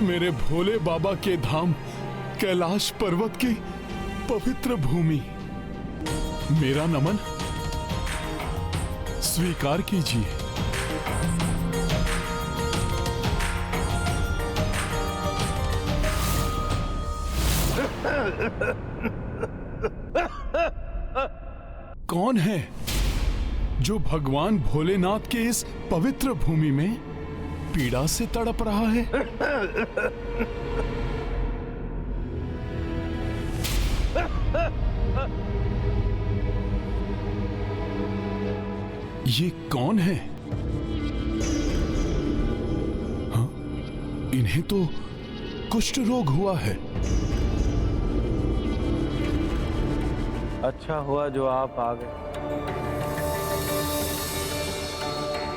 मेरे भोले बाबा के धाम कैलाश पर्वत की पवित्र भूमि, मेरा नमन स्वीकार कीजिए। कौन है जो भगवान भोलेनाथ के इस पवित्र भूमि में पीड़ा से तड़प रहा है? ये कौन है? हाँ, इन्हें तो कुष्ठ रोग हुआ है। अच्छा हुआ जो आप आ गए।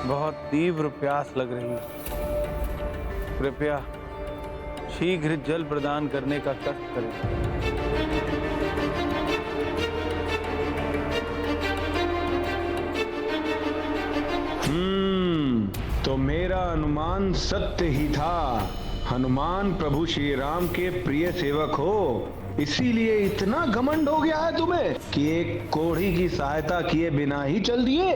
बहुत तीव्र प्यास लग रही है। कृपया शीघ्र जल प्रदान करने का कष्ट करें। तो मेरा अनुमान सत्य ही था। हनुमान प्रभु श्री राम के प्रिय सेवक हो, इसीलिए इतना घमंड हो गया है तुम्हें कि एक कोढ़ी की सहायता किए बिना ही चल दिए।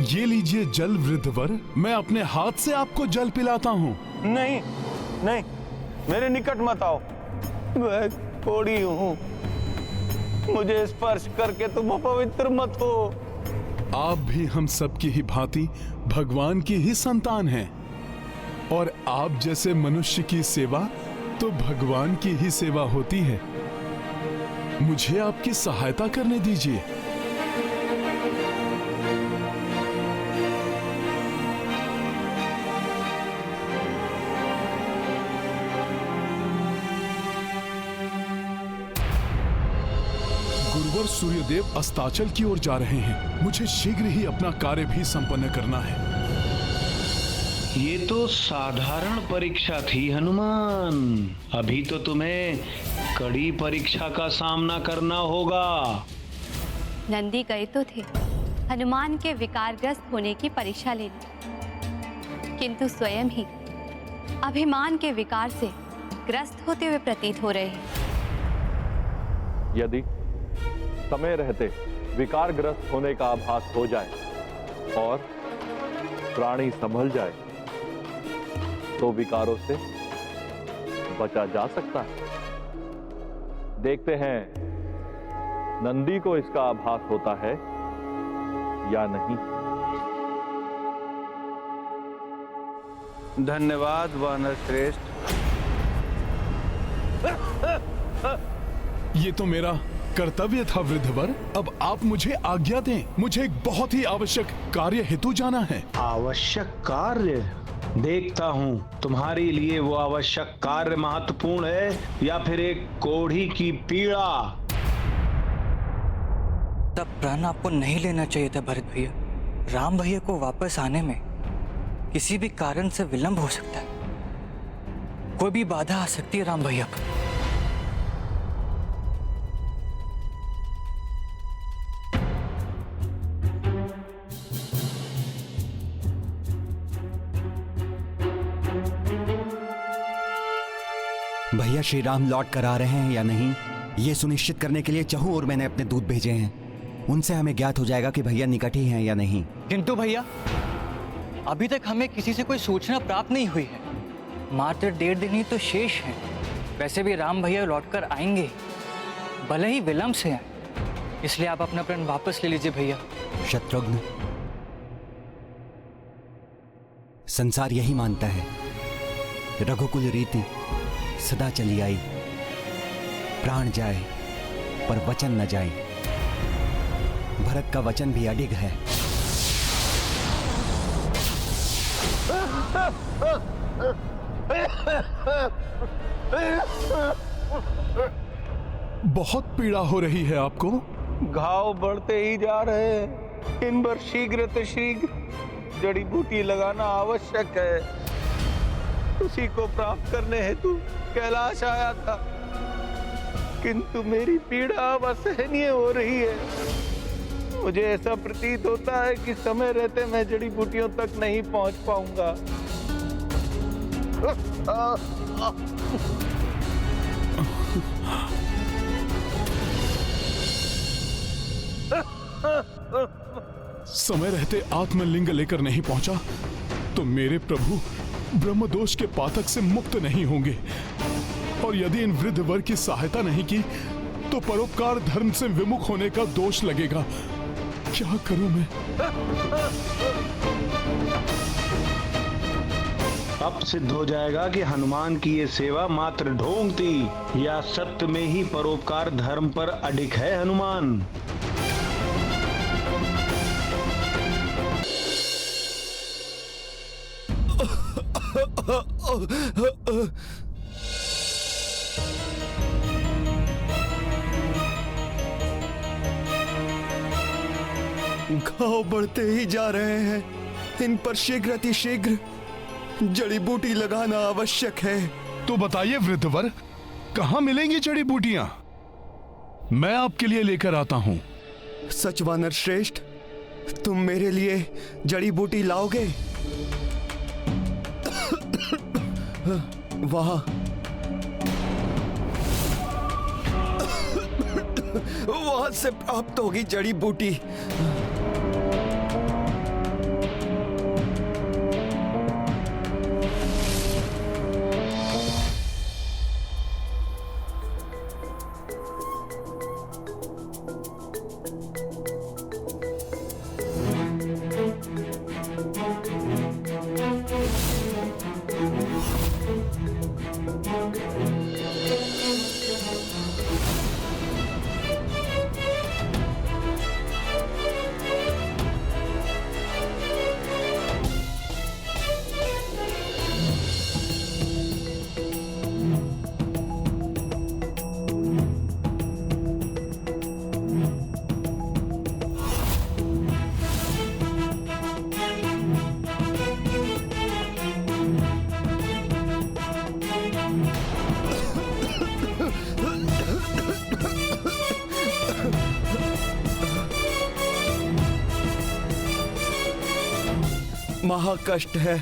ये लीजिए जल वृद्धवर, मैं अपने हाथ से आपको जल पिलाता हूँ। नहीं नहीं, मेरे निकट मत आओ। मैं कोढ़ी हूँ, मुझे स्पर्श करके तुम अपवित्र मत हो। आप भी हम सब की ही भांति भगवान की ही संतान हैं, और आप जैसे मनुष्य की सेवा तो भगवान की ही सेवा होती है। मुझे आपकी सहायता करने दीजिए। गुरुवर सूर्यदेव अस्ताचल की ओर जा रहे हैं। मुझे शीघ्र ही अपना कार्य भी संपन्न करना है। ये तो साधारण परीक्षा थी हनुमान, अभी तो तुम्हें कड़ी परीक्षा का सामना करना होगा। नंदी गए तो थे हनुमान के विकारग्रस्त होने की परीक्षा लेने, किंतु स्वयं ही अभिमान के विकार से ग्रस्त होते हुए प्रतीत हो रहे हैं। यदि समय रहते विकारग्रस्त होने का आभास हो जाए और प्राणी संभल जाए तो विकारों से बचा जा सकता है। देखते हैं नंदी को इसका आभास होता है या नहीं। धन्यवाद वानर श्रेष्ठ। ये तो मेरा कर्तव्य था वृद्धवर। अब आप मुझे आज्ञा दें, मुझे एक बहुत ही आवश्यक कार्य हेतु जाना है। आवश्यक कार्य? देखता हूँ तुम्हारे लिए वो आवश्यक कार्य महत्वपूर्ण है या फिर एक कोढ़ी की पीड़ा। तब प्रण आपको नहीं लेना चाहिए था भरत भैया। राम भैया को वापस आने में किसी भी कारण से विलंब हो सकता है, कोई भी बाधा आ सकती है राम भैया पर। भैया श्री राम लौट कर आ रहे हैं या नहीं, ये सुनिश्चित करने के लिए चहु और मैंने अपने दूत भेजे हैं। उनसे हमें ज्ञात हो जाएगा कि भैया निकट ही हैं या नहीं। किंतु भैया अभी तक हमें किसी से कोई सूचना प्राप्त नहीं हुई है। मात्र 1.5 दिन ही तो शेष है। वैसे भी राम भैया लौटकर आएंगे, भले ही विलंब से हैं, इसलिए आप अपना प्रण वापस ले लीजिए भैया। शत्रुघ्न, संसार यही मानता है, रघुकुल रीति सदा चली आई, प्राण जाए पर वचन न जाए। भरत का वचन भी अडिग है। बहुत पीड़ा हो रही है आपको? घाव बढ़ते ही जा रहे हैं। इन पर शीघ्र जड़ी बूटी लगाना आवश्यक है। उसी को प्राप्त करने हेतु कैलाश आया था, किंतु मेरी पीड़ा अब असहनीय हो रही है। मुझे ऐसा प्रतीत होता है कि समय रहते मैं जड़ी बूटियों तक नहीं पहुंच पाऊंगा। समय रहते आत्मलिंग लेकर नहीं पहुंचा तो मेरे प्रभु ब्रह्मदोष के पातक से मुक्त नहीं होंगे, और यदि इन वृद्ध वर की सहायता नहीं की तो परोपकार धर्म से विमुख होने का दोष लगेगा। क्या करूं मैं? अब सिद्ध हो जाएगा कि हनुमान की ये सेवा मात्र ढोंग थी या सत्य में ही परोपकार धर्म पर अडिग है हनुमान। घाव बढ़ते ही जा रहे हैं, इन पर शीघ्र अतिशीघ्र जड़ी बूटी लगाना आवश्यक है। तो बताइए वृद्धवर, कहां मिलेंगी जड़ी बूटियां? मैं आपके लिए लेकर आता हूं। सच वानर श्रेष्ठ, तुम मेरे लिए जड़ी बूटी लाओगे? वहां से प्राप्त होगी जड़ी बूटी। महाकष्ट है।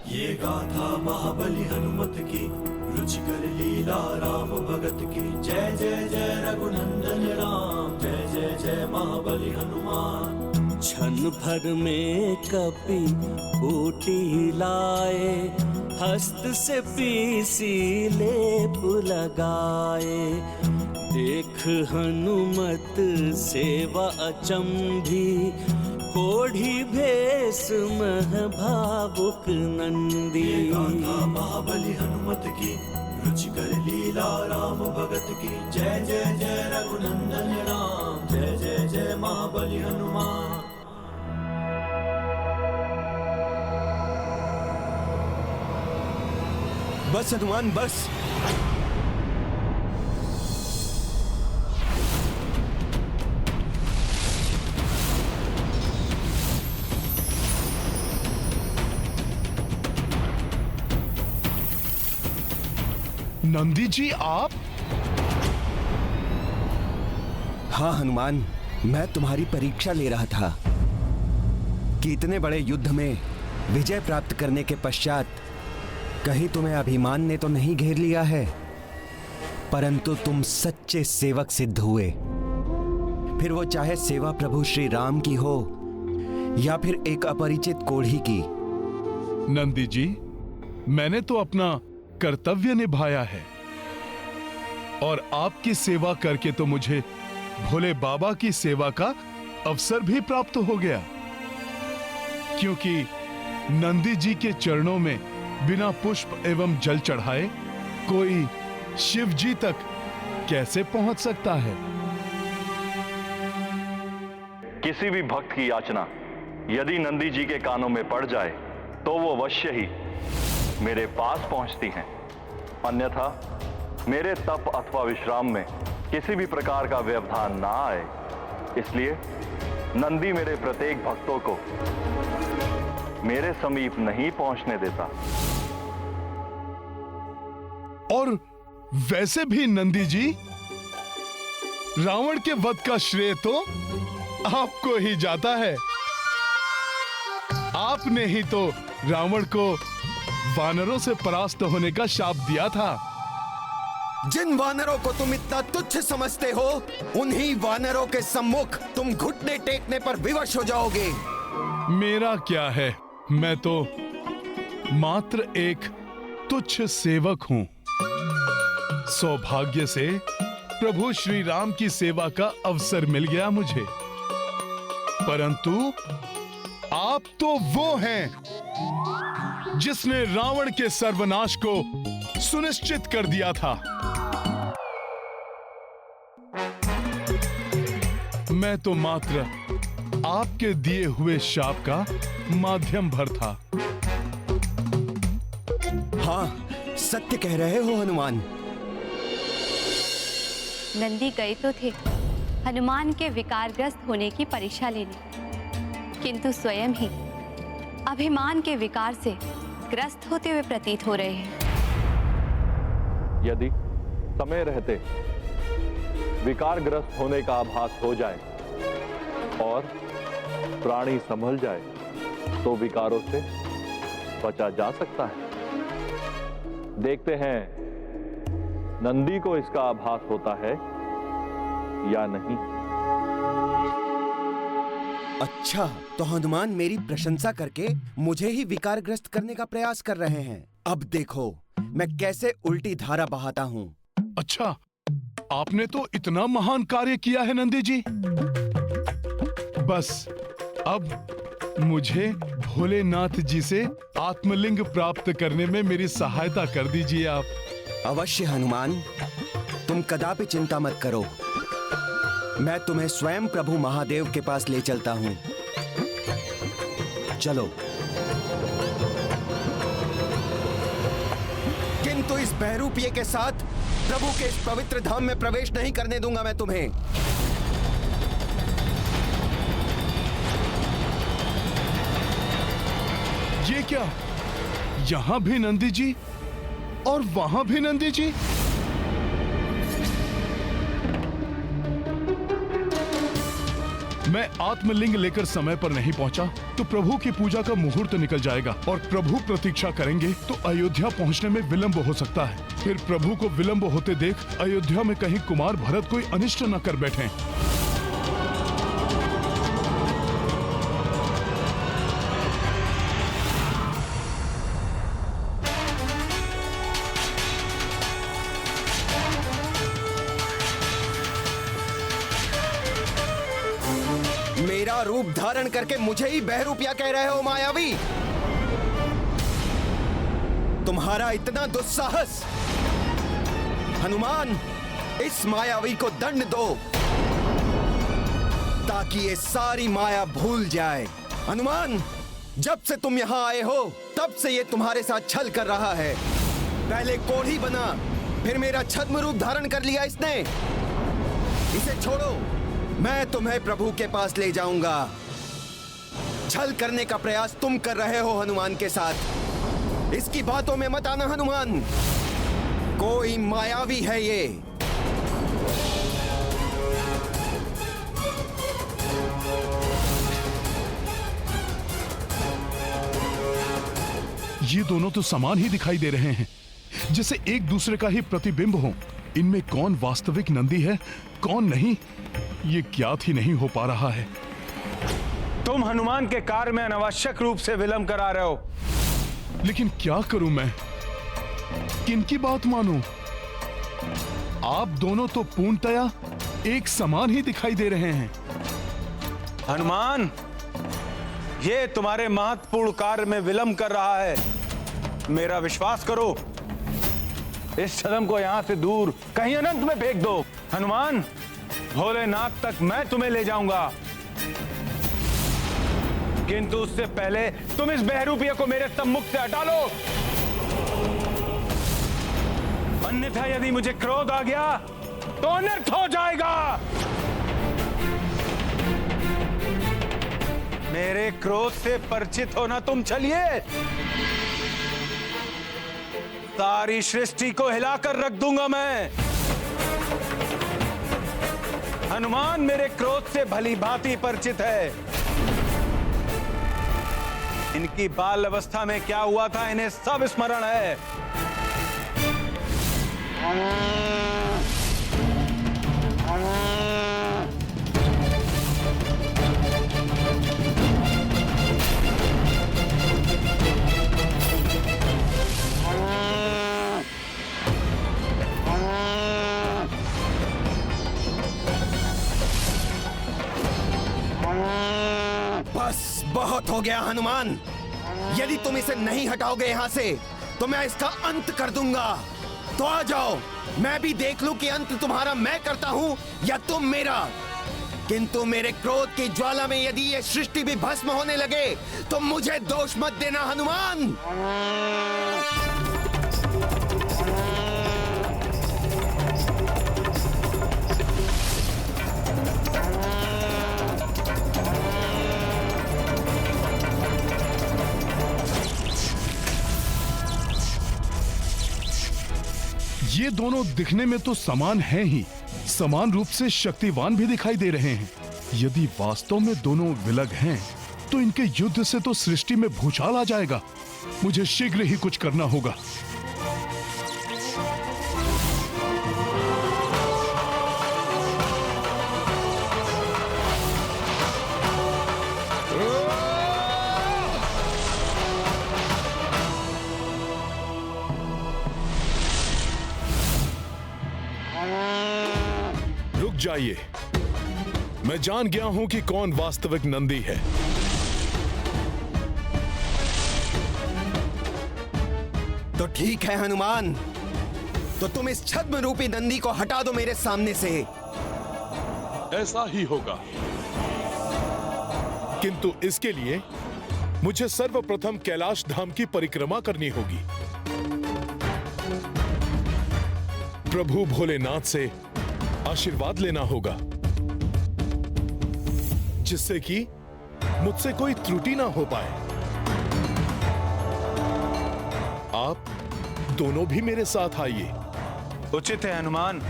ये गाथा महाबली हनुमत की, रुचिकर लीला राम भगत की। जय जय जय रघुनंदन राम, जय जय जय महाबली हनुमान। क्षण भर में कपि बूटी लाए, हस्त से पीसी लेप लगाए। देख हनुमत सेवा अचंभी, कोढ़ी भेष मह भावुक नंदी। महाबली हनुमत की, रुचिकर लीला राम भगत की। जय जय जय रघुनंदन राम, जय जय जय महाबली हनुमान। बस हनुमान बस। नंदी जी आप? हाँ हनुमान, मैं तुम्हारी परीक्षा ले रहा था कि इतने बड़े युद्ध में विजय प्राप्त करने के पश्चात कहीं तुम्हें अभिमान ने तो नहीं घेर लिया है, परंतु तुम सच्चे सेवक सिद्ध हुए। फिर वो चाहे सेवा प्रभु श्री राम की हो या फिर एक अपरिचित कोढ़ी की। नंदी जी, मैंने तो अपना कर्तव्य निभाया है, और आपकी सेवा करके तो मुझे भोले बाबा की सेवा का अवसर भी प्राप्त हो गया, क्योंकि नंदी जी के चरणों में बिना पुष्प एवं जल चढ़ाए कोई शिव जी तक कैसे पहुंच सकता है? किसी भी भक्त की याचना यदि नंदी जी के कानों में पड़ जाए तो वो अवश्य ही मेरे पास पहुंचती हैं। अन्यथा मेरे तप अथवा विश्राम में किसी भी प्रकार का व्यवधान ना आए, इसलिए नंदी मेरे प्रत्येक भक्तों को मेरे समीप नहीं पहुंचने देता। और वैसे भी नंदी जी, रावण के वध का श्रेय तो आपको ही जाता है। आपने ही तो रावण को वानरों से परास्त होने का शाप दिया था। जिन वानरों को तुम इतना तुच्छ समझते हो, उन्हीं वानरों के सम्मुख तुम घुटने टेकने पर विवश हो जाओगे। मेरा क्या है, मैं तो मात्र एक तुच्छ सेवक हूं। सौभाग्य से प्रभु श्री राम की सेवा का अवसर मिल गया मुझे, परंतु आप तो वो हैं जिसने रावण के सर्वनाश को सुनिश्चित कर दिया था। मैं तो मात्र आपके दिए हुए शाप का माध्यम भर था। हाँ, सत्य कह रहे हो हनुमान। नंदी गए तो थे हनुमान के विकारग्रस्त होने की परीक्षा लेने, किंतु स्वयं ही अभिमान के विकार से ग्रस्त होते हुए प्रतीत हो रहे हैं। यदि समय रहते विकारग्रस्त होने का आभास हो जाए और प्राणी संभल जाए तो विकारों से बचा जा सकता है। देखते हैं नंदी को इसका आभास होता है या नहीं। अच्छा, तो हनुमान मेरी प्रशंसा करके मुझे ही विकारग्रस्त करने का प्रयास कर रहे हैं। अब देखो मैं कैसे उल्टी धारा बहाता हूँ। अच्छा, आपने तो इतना महान कार्य किया है नंदी जी। बस अब मुझे भोलेनाथ जी से आत्मलिंग प्राप्त करने में मेरी सहायता कर दीजिए आप। अवश्य हनुमान, तुम कदापि चिंता मत करो। मैं तुम्हें स्वयं प्रभु महादेव के पास ले चलता हूं। चलो। किंतु इस बहरूपिये के साथ प्रभु के इस पवित्र धाम में प्रवेश नहीं करने दूंगा मैं तुम्हें। ये क्या, यहां भी नंदी जी और वहां भी नंदी जी? मैं आत्मलिंग लेकर समय पर नहीं पहुंचा तो प्रभु की पूजा का मुहूर्त निकल जाएगा और प्रभु प्रतीक्षा करेंगे तो अयोध्या पहुंचने में विलंब हो सकता है। फिर प्रभु को विलंब होते देख अयोध्या में कहीं कुमार भरत कोई अनिष्ट न कर बैठे। मेरा रूप धारण करके मुझे ही बहरूपिया कह रहे हो मायावी? तुम्हारा इतना दुस्साहस! हनुमान, इस मायावी को दंड दो ताकि ये सारी माया भूल जाए। हनुमान, जब से तुम यहां आए हो तब से ये तुम्हारे साथ छल कर रहा है। पहले कोढ़ी बना, फिर मेरा छद्म रूप धारण कर लिया इसने। इसे छोड़ो, मैं तुम्हें प्रभु के पास ले जाऊंगा। छल करने का प्रयास तुम कर रहे हो हनुमान के साथ। इसकी बातों में मत आना हनुमान, कोई मायावी है ये। ये दोनों तो समान ही दिखाई दे रहे हैं, जैसे एक दूसरे का ही प्रतिबिंब हो। इनमें कौन वास्तविक नंदी है, कौन नहीं, ये ज्ञात ही नहीं हो पा रहा है। तुम हनुमान के कार्य में अनावश्यक रूप से विलंब करा रहे हो। लेकिन क्या करूं मैं, किनकी बात मानूं? आप दोनों तो पूर्णतया एक समान ही दिखाई दे रहे हैं। हनुमान, ये तुम्हारे महत्वपूर्ण कार्य में विलंब कर रहा है। मेरा विश्वास करो, इस छद्म को यहां से दूर कहीं अनंत में फेंक दो। हनुमान, भोलेनाथ तक मैं तुम्हें ले जाऊंगा, किंतु उससे पहले तुम इस बहरूपिये को मेरे सम्मुख से हटा लो। अन्यथा यदि मुझे क्रोध आ गया तो अनर्थ हो जाएगा। मेरे क्रोध से परिचित हो ना तुम, चलिए सारी सृष्टि को हिलाकर रख दूंगा मैं। हनुमान मेरे क्रोध से भली भांति परिचित है। इनकी बाल अवस्था में क्या हुआ था इन्हें सब स्मरण है। बस बहुत हो गया हनुमान। यदि तुम इसे नहीं हटाओगे यहाँ से तो मैं इसका अंत कर दूंगा। तो आ जाओ, मैं भी देख लूं कि अंत तुम्हारा मैं करता हूं या तुम मेरा। किंतु मेरे क्रोध की ज्वाला में यदि ये सृष्टि भी भस्म होने लगे तो मुझे दोष मत देना हनुमान। ये दोनों दिखने में तो समान हैं ही, समान रूप से शक्तिवान भी दिखाई दे रहे हैं। यदि वास्तव में दोनों विलग हैं, तो इनके युद्ध से तो सृष्टि में भूचाल आ जाएगा। मुझे शीघ्र ही कुछ करना होगा। रुक जाइए, मैं जान गया हूं कि कौन वास्तविक नंदी है। तो ठीक है हनुमान, तो तुम इस छद्म रूपी नंदी को हटा दो मेरे सामने से। ऐसा ही होगा, किंतु इसके लिए मुझे सर्वप्रथम कैलाश धाम की परिक्रमा करनी होगी। प्रभु भोलेनाथ से आशीर्वाद लेना होगा, जिससे कि मुझसे कोई त्रुटि ना हो पाए। आप दोनों भी मेरे साथ आइए। उचित है हनुमान,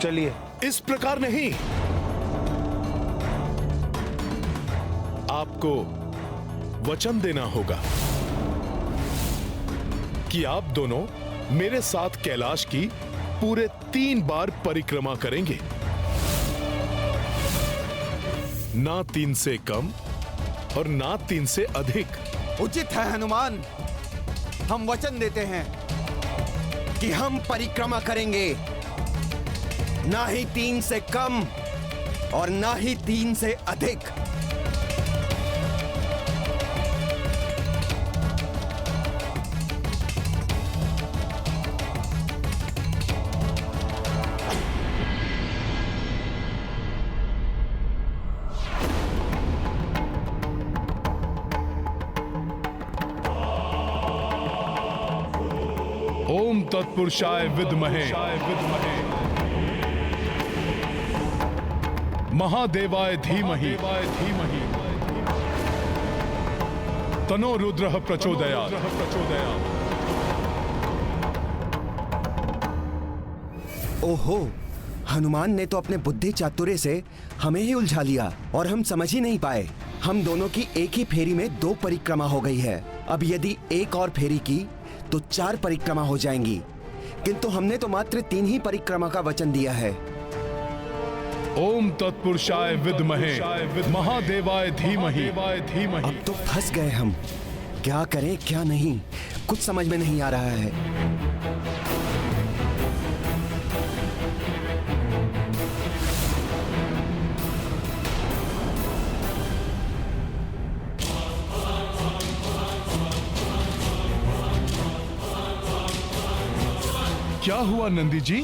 चलिए। इस प्रकार नहीं, आपको वचन देना होगा कि आप दोनों मेरे साथ कैलाश की पूरे 3 बार परिक्रमा करेंगे, ना 3 से कम और ना 3 से अधिक। उचित है हनुमान, हम वचन देते हैं कि हम परिक्रमा करेंगे, ना ही 3 से कम और ना ही 3 से अधिक। ओम तत्पुरुषाय विद्महे महादेवाय धीमहि तनो रुद्रः प्रचोदयात्। ओहो, हनुमान ने तो अपने बुद्धि चातुर्य से हमें ही उलझा लिया और हम समझ ही नहीं पाए। हम दोनों की एक ही फेरी में 2 परिक्रमा हो गई है। अब यदि एक और फेरी की तो 4 परिक्रमा हो जाएंगी, किंतु हमने तो मात्र 3 ही परिक्रमा का वचन दिया है। ओम तत्पुरुषाय विद्महे महादेवाय धीमहि। अब तो फंस गए हम, क्या करें क्या नहीं, कुछ समझ में नहीं आ रहा है। क्या हुआ नंदी जी?